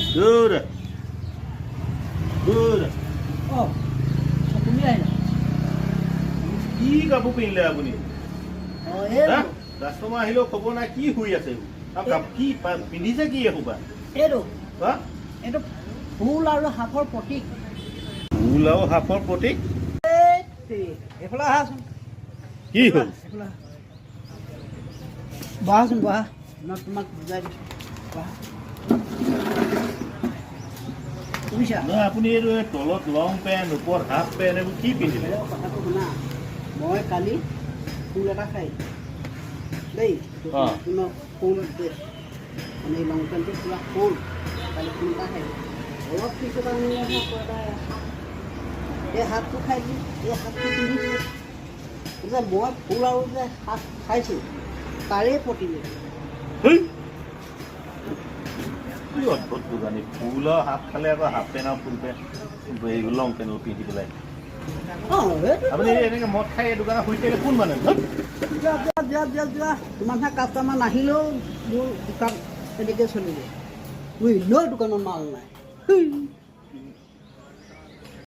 Good. Good. তুমি আহিলা কি কাপোৰ পিন্ধিলে আপুনি এই কাষ্টমাৰ আহিলেও খবৰ নাই কি শুই আছে কি পিন্ধিছে কি এসোপা এইটো হা এইটো ফুল আৰু সাপৰ প্ৰতীক ফুল আৰু সাপৰ প্ৰতীক এইফালে আহাচোন কি হ'ল এইফালে বহাচোন বহা মই তোমাক বুজাই দিছোঁ বহা বুজিছা নহয় আপুনি এইটো তলত লং পেণ্ট ওপৰত হাফ পেণ্ট এইবোৰ কি পিন্ধিলে কথাটো শুনা মই কালি ফুল এটা খাই দেই ফুল ড্ৰেছ মানে এই লং পেণ্টটো পুৰা ফুল কালি ফুল এটা খাই অলপ পিছত আমি এই হাতটো খাই দিলোঁ এই হাতটো পিন্ধিছোঁ যে মই ফুল আৰু যে হাত খাইছোঁ তাৰে প্ৰতিলে কি অদ্ভুত দোকানী ফুল আৰু হাফ খালে আকৌ হাফ পেণ্ট আৰু ফুল পেণ্ট লং পেণ্ট পিন্ধি পেলাই আপুনি এনেকৈ মদ খাই এই দোকানত শুই থাকিলে কোন মানে যোৱা তোমাৰ কাষ্টমাৰ নাহিলেও মোৰ দোকান এনেকৈ চলিব বুজিলেও দোকানত মাল নাই